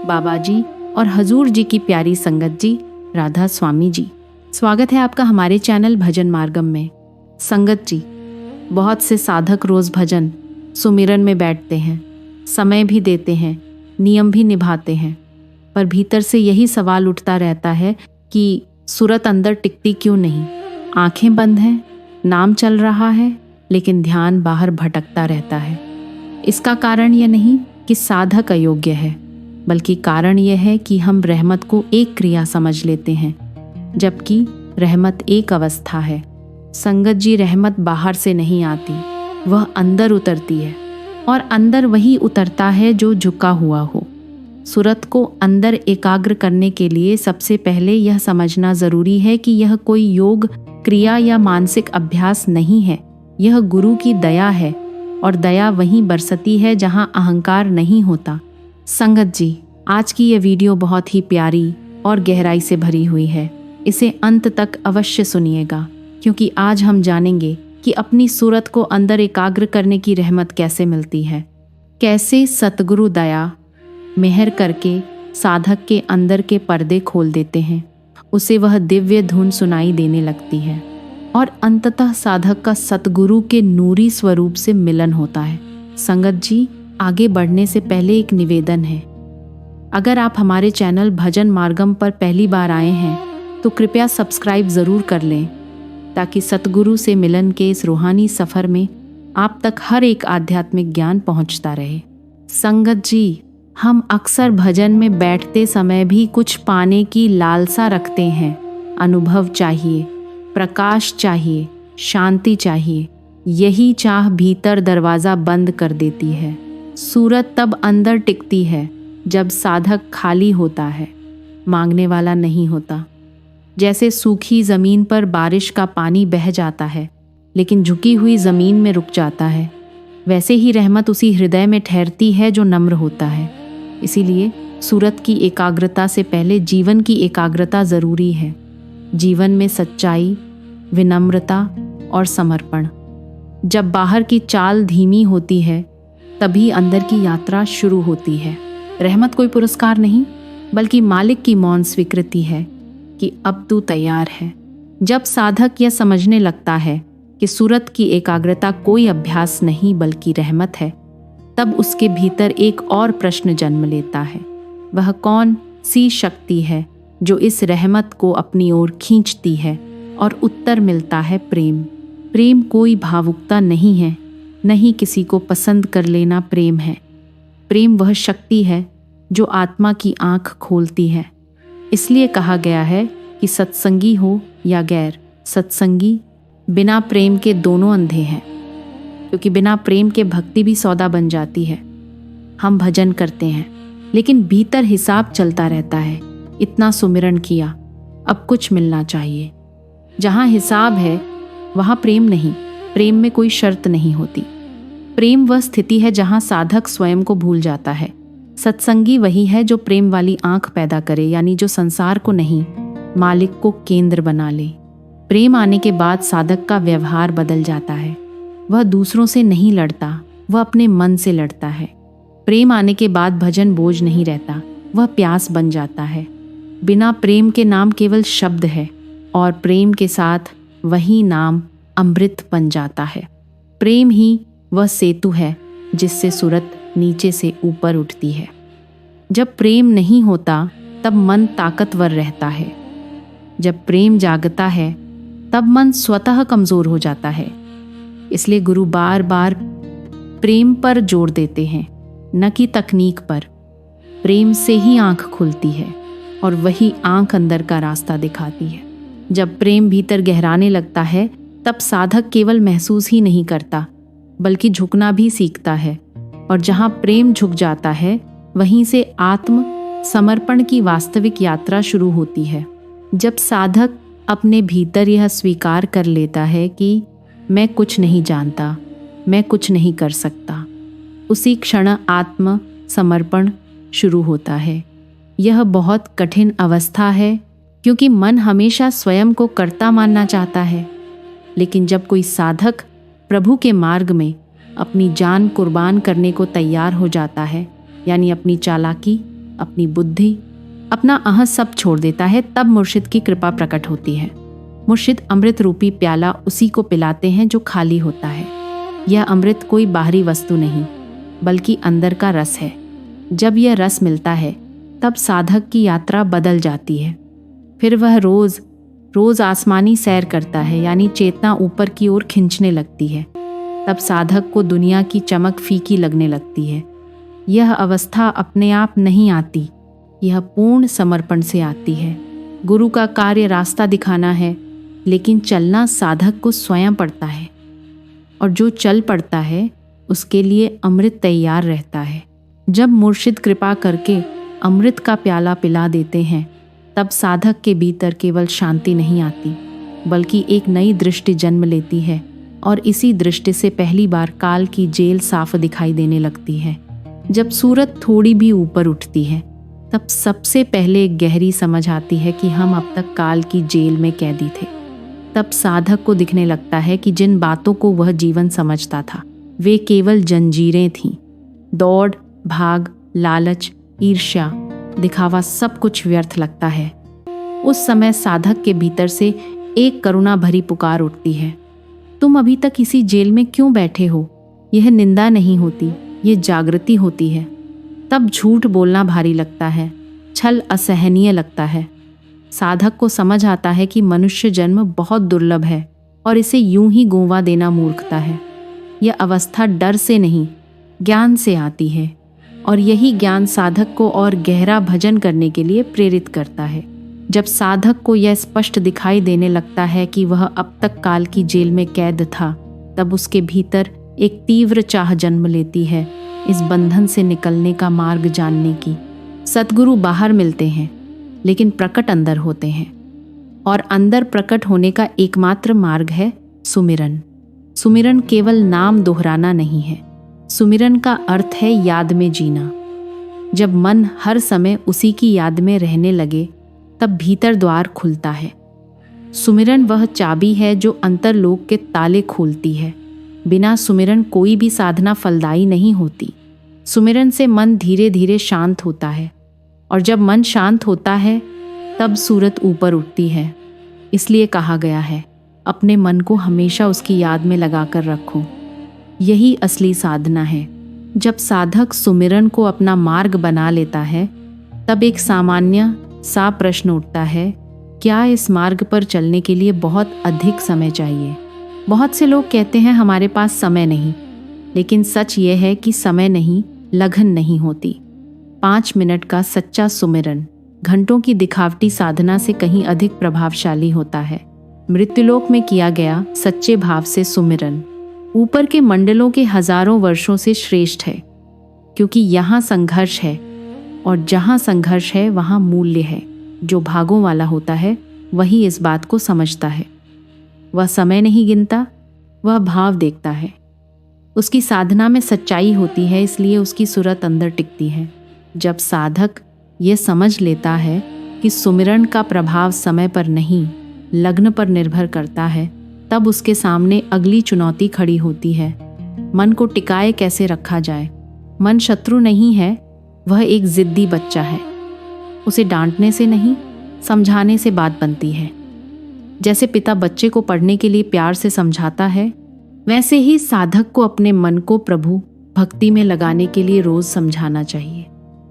बाबा जी और हजूर जी की प्यारी संगत जी, राधा स्वामी जी, स्वागत है आपका हमारे चैनल भजन मार्गम में। संगत जी, बहुत से साधक रोज भजन सुमिरन में बैठते हैं, समय भी देते हैं, नियम भी निभाते हैं, पर भीतर से यही सवाल उठता रहता है कि सूरत अंदर टिकती क्यों नहीं। आंखें बंद हैं, नाम चल रहा है, लेकिन ध्यान बाहर भटकता रहता है। इसका कारण यह नहीं कि साधक अयोग्य है, बल्कि कारण यह है कि हम रहमत को एक क्रिया समझ लेते हैं, जबकि रहमत एक अवस्था है। संगत जी, रहमत बाहर से नहीं आती, वह अंदर उतरती है, और अंदर वही उतरता है जो झुका हुआ हो। सूरत को अंदर एकाग्र करने के लिए सबसे पहले यह समझना जरूरी है कि यह कोई योग क्रिया या मानसिक अभ्यास नहीं है, यह गुरु की दया है, और दया वहीं बरसती है जहां अहंकार नहीं होता। संगत जी, आज की यह वीडियो बहुत ही प्यारी और गहराई से भरी हुई है। इसे अंत तक अवश्य सुनिएगा, क्योंकि आज हम जानेंगे कि अपनी सूरत को अंदर एकाग्र करने की रहमत कैसे मिलती है। कैसे सतगुरु दया मेहर करके साधक के अंदर के पर्दे खोल देते हैं, उसे वह दिव्य धुन सुनाई देने लगती है, और अंततः साधक का सतगुरु के नूरी स्वरूप से मिलन होता है। संगत जी, आगे बढ़ने से पहले एक निवेदन है। अगर आप हमारे चैनल भजन मार्गम पर पहली बार आए हैं तो कृपया सब्सक्राइब ज़रूर कर लें, ताकि सतगुरु से मिलन के इस रूहानी सफ़र में आप तक हर एक आध्यात्मिक ज्ञान पहुंचता रहे। संगत जी, हम अक्सर भजन में बैठते समय भी कुछ पाने की लालसा रखते हैं। अनुभव चाहिए, प्रकाश चाहिए, शांति चाहिए। यही चाह भीतर दरवाज़ा बंद कर देती है। सूरत तब अंदर टिकती है जब साधक खाली होता है, मांगने वाला नहीं होता। जैसे सूखी ज़मीन पर बारिश का पानी बह जाता है, लेकिन झुकी हुई ज़मीन में रुक जाता है, वैसे ही रहमत उसी हृदय में ठहरती है जो नम्र होता है। इसीलिए सूरत की एकाग्रता से पहले जीवन की एकाग्रता ज़रूरी है। जीवन में सच्चाई, विनम्रता और समर्पण। जब बाहर की चाल धीमी होती है, तभी अंदर की यात्रा शुरू होती है। रहमत कोई पुरस्कार नहीं, बल्कि मालिक की मौन स्वीकृति है कि अब तू तैयार है। जब साधक यह समझने लगता है कि सूरत की एकाग्रता कोई अभ्यास नहीं बल्कि रहमत है, तब उसके भीतर एक और प्रश्न जन्म लेता है। वह कौन सी शक्ति है जो इस रहमत को अपनी ओर खींचती है? और उत्तर मिलता है प्रेम। प्रेम कोई भावुकता नहीं है, नहीं किसी को पसंद कर लेना प्रेम है। प्रेम वह शक्ति है जो आत्मा की आंख खोलती है। इसलिए कहा गया है कि सत्संगी हो या गैर सत्संगी, बिना प्रेम के दोनों अंधे हैं, क्योंकि बिना प्रेम के भक्ति भी सौदा बन जाती है। हम भजन करते हैं, लेकिन भीतर हिसाब चलता रहता है। इतना सुमिरन किया, अब कुछ मिलना चाहिए। जहाँ हिसाब है वहाँ प्रेम नहीं। प्रेम में कोई शर्त नहीं होती। प्रेम वह स्थिति है जहाँ साधक स्वयं को भूल जाता है। सत्संगी वही है जो प्रेम वाली आंख पैदा करे, यानी जो संसार को नहीं, मालिक को केंद्र बना ले। प्रेम आने के बाद साधक का व्यवहार बदल जाता है। वह दूसरों से नहीं लड़ता, वह अपने मन से लड़ता है। प्रेम आने के बाद भजन बोझ नहीं रहता, वह प्यास बन जाता है। बिना प्रेम के नाम केवल शब्द है, और प्रेम के साथ वही नाम अमृत बन जाता है। प्रेम ही वह सेतु है जिससे सूरत नीचे से ऊपर उठती है। जब प्रेम नहीं होता तब मन ताकतवर रहता है। जब प्रेम जागता है तब मन स्वतः कमजोर हो जाता है। इसलिए गुरु बार बार प्रेम पर जोर देते हैं, न कि तकनीक पर। प्रेम से ही आंख खुलती है, और वही आंख अंदर का रास्ता दिखाती है। जब प्रेम भीतर गहराने लगता है, तब साधक केवल महसूस ही नहीं करता, बल्कि झुकना भी सीखता है। और जहाँ प्रेम झुक जाता है, वहीं से आत्म समर्पण की वास्तविक यात्रा शुरू होती है। जब साधक अपने भीतर यह स्वीकार कर लेता है कि मैं कुछ नहीं जानता, मैं कुछ नहीं कर सकता, उसी क्षण आत्म समर्पण शुरू होता है। यह बहुत कठिन अवस्था है, क्योंकि मन हमेशा स्वयं को कर्ता मानना चाहता है। लेकिन जब कोई साधक प्रभु के मार्ग में अपनी जान कुर्बान करने को तैयार हो जाता है, यानी अपनी चालाकी, अपनी बुद्धि, अपना अहं सब छोड़ देता है, तब मुर्शिद की कृपा प्रकट होती है। मुर्शिद अमृत रूपी प्याला उसी को पिलाते हैं जो खाली होता है। यह अमृत कोई बाहरी वस्तु नहीं बल्कि अंदर का रस है। जब यह रस मिलता है तब साधक की यात्रा बदल जाती है। फिर वह रोज रोज आसमानी सैर करता है, यानी चेतना ऊपर की ओर खिंचने लगती है। तब साधक को दुनिया की चमक फीकी लगने लगती है। यह अवस्था अपने आप नहीं आती, यह पूर्ण समर्पण से आती है। गुरु का कार्य रास्ता दिखाना है, लेकिन चलना साधक को स्वयं पड़ता है, और जो चल पड़ता है उसके लिए अमृत तैयार रहता है। जब मुर्शिद कृपा करके अमृत का प्याला पिला देते हैं, तब साधक के भीतर केवल शांति नहीं आती बल्कि एक नई दृष्टि जन्म लेती है, और इसी दृष्टि से पहली बार काल की जेल साफ दिखाई देने लगती है। जब सूरत थोड़ी भी ऊपर उठती है तब सबसे पहले एक गहरी समझ आती है कि हम अब तक काल की जेल में कैदी थे। तब साधक को दिखने लगता है कि जिन बातों को वह जीवन समझता था वे केवल जंजीरें थीं। दौड़ भाग, लालच, ईर्ष्या, दिखावा सब कुछ व्यर्थ लगता है। उस समय साधक के भीतर से एक करुणा भरी पुकार उठती है, तुम अभी तक इसी जेल में क्यों बैठे हो? यह निंदा नहीं होती, ये जागृति होती है। तब झूठ बोलना भारी लगता है, छल असहनीय लगता है। साधक को समझ आता है कि मनुष्य जन्म बहुत दुर्लभ है और इसे यूं ही गोवा देना मूर्खता है। यह अवस्था डर से नहीं, ज्ञान से आती है, और यही ज्ञान साधक को और गहरा भजन करने के लिए प्रेरित करता है। जब साधक को यह स्पष्ट दिखाई देने लगता है कि वह अब तक काल की जेल में कैद था, तब उसके भीतर एक तीव्र चाह जन्म लेती है इस बंधन से निकलने का मार्ग जानने की। सतगुरु बाहर मिलते हैं लेकिन प्रकट अंदर होते हैं, और अंदर प्रकट होने का एकमात्र मार्ग है सुमिरन। सुमिरन केवल नाम दोहराना नहीं है, सुमिरन का अर्थ है याद में जीना। जब मन हर समय उसी की याद में रहने लगे तब भीतर द्वार खुलता है। सुमिरन वह चाबी है जो अंतरलोक के ताले खोलती है। बिना सुमिरन कोई भी साधना फलदायी नहीं होती। सुमिरन से मन धीरे धीरे शांत होता है, और जब मन शांत होता है तब सूरत ऊपर उठती है। इसलिए कहा गया है, अपने मन को हमेशा उसकी याद में लगाकर रखो। यही असली साधना है। जब साधक सुमिरन को अपना मार्ग बना लेता है तब एक सामान्य सा प्रश्न उठता है, क्या इस मार्ग पर चलने के लिए बहुत अधिक समय चाहिए? बहुत से लोग कहते हैं हमारे पास समय नहीं, लेकिन सच ये है कि समय नहीं, लगन नहीं होती। 5 मिनट का सच्चा सुमिरन घंटों की दिखावटी साधना से कहीं अधिक प्रभावशाली होता है। मृत्युलोक में किया गया सच्चे भाव से सुमिरन ऊपर के मंडलों के हजारों वर्षों से श्रेष्ठ है, क्योंकि यहाँ संघर्ष है, और जहाँ संघर्ष है वहाँ मूल्य है। जो भागों वाला होता है वही इस बात को समझता है। वह समय नहीं गिनता, वह भाव देखता है। उसकी साधना में सच्चाई होती है, इसलिए उसकी सूरत अंदर टिकती है। जब साधक ये समझ लेता है कि सुमिरन का प्रभाव समय पर नहीं, लग्न पर निर्भर करता है, तब उसके सामने अगली चुनौती खड़ी होती है। मन को टिकाए कैसे रखा जाए? मन शत्रु नहीं है, वह एक जिद्दी बच्चा है। उसे डांटने से नहीं, समझाने से बात बनती है। जैसे पिता बच्चे को पढ़ने के लिए प्यार से समझाता है, वैसे ही साधक को अपने मन को प्रभु भक्ति में लगाने के लिए रोज समझाना चाहिए।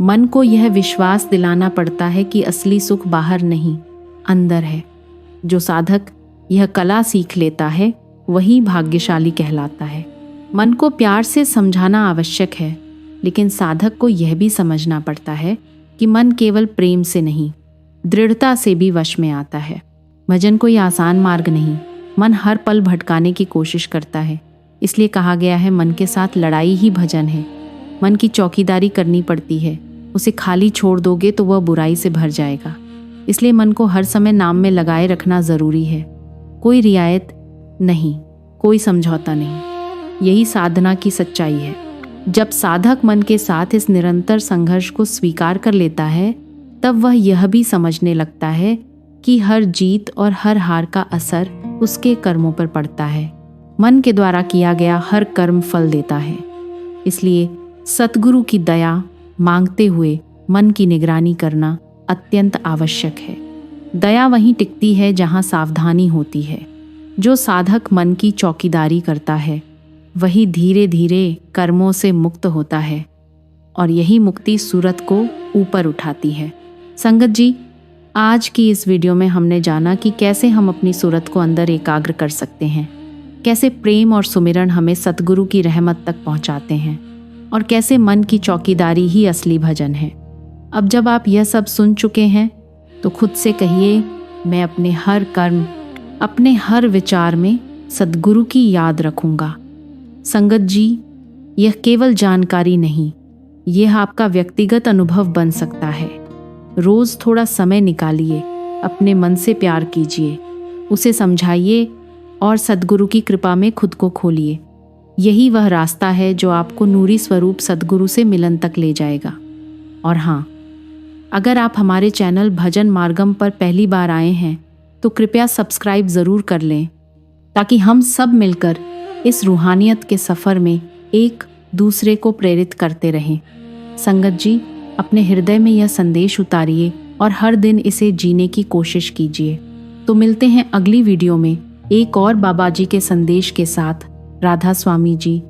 मन को यह विश्वास दिलाना पड़ता है कि असली सुख बाहर नहीं, अंदर है। जो साधक यह कला सीख लेता है वही भाग्यशाली कहलाता है। मन को प्यार से समझाना आवश्यक है, लेकिन साधक को यह भी समझना पड़ता है कि मन केवल प्रेम से नहीं, दृढ़ता से भी वश में आता है। भजन कोई आसान मार्ग नहीं, मन हर पल भटकाने की कोशिश करता है। इसलिए कहा गया है, मन के साथ लड़ाई ही भजन है। मन की चौकीदारी करनी पड़ती है, उसे खाली छोड़ दोगे तो वह बुराई से भर जाएगा। इसलिए मन को हर समय नाम में लगाए रखना जरूरी है। कोई रियायत नहीं, कोई समझौता नहीं। यही साधना की सच्चाई है। जब साधक मन के साथ इस निरंतर संघर्ष को स्वीकार कर लेता है, तब वह यह भी समझने लगता है कि हर जीत और हर हार का असर उसके कर्मों पर पड़ता है। मन के द्वारा किया गया हर कर्म फल देता है। इसलिए सतगुरु की दया मांगते हुए मन की निगरानी करना अत्यंत आवश्यक है। दया वहीं टिकती है जहाँ सावधानी होती है। जो साधक मन की चौकीदारी करता है वही धीरे धीरे कर्मों से मुक्त होता है और यही मुक्ति सूरत को ऊपर उठाती है। संगत जी, आज की इस वीडियो में हमने जाना कि कैसे हम अपनी सूरत को अंदर एकाग्र कर सकते हैं, कैसे प्रेम और सुमिरन हमें सतगुरु की रहमत तक पहुंचाते हैं और कैसे मन की चौकीदारी ही असली भजन है। अब जब आप यह सब सुन चुके हैं तो खुद से कहिए, मैं अपने हर कर्म, अपने हर विचार में सद्गुरु की याद रखूंगा। संगत जी, यह केवल जानकारी नहीं, यह आपका व्यक्तिगत अनुभव बन सकता है। रोज थोड़ा समय निकालिए, अपने मन से प्यार कीजिए, उसे समझाइए और सद्गुरु की कृपा में खुद को खोलिए। यही वह रास्ता है जो आपको नूरी स्वरूप सद्गुरु से मिलन तक ले जाएगा। और हाँ, अगर आप हमारे चैनल भजन मार्गम पर पहली बार आए हैं तो कृपया सब्सक्राइब ज़रूर कर लें, ताकि हम सब मिलकर इस रूहानियत के सफ़र में एक दूसरे को प्रेरित करते रहें। संगत जी, अपने हृदय में यह संदेश उतारिए और हर दिन इसे जीने की कोशिश कीजिए। तो मिलते हैं अगली वीडियो में एक और बाबा जी के संदेश के साथ। राधा स्वामी जी।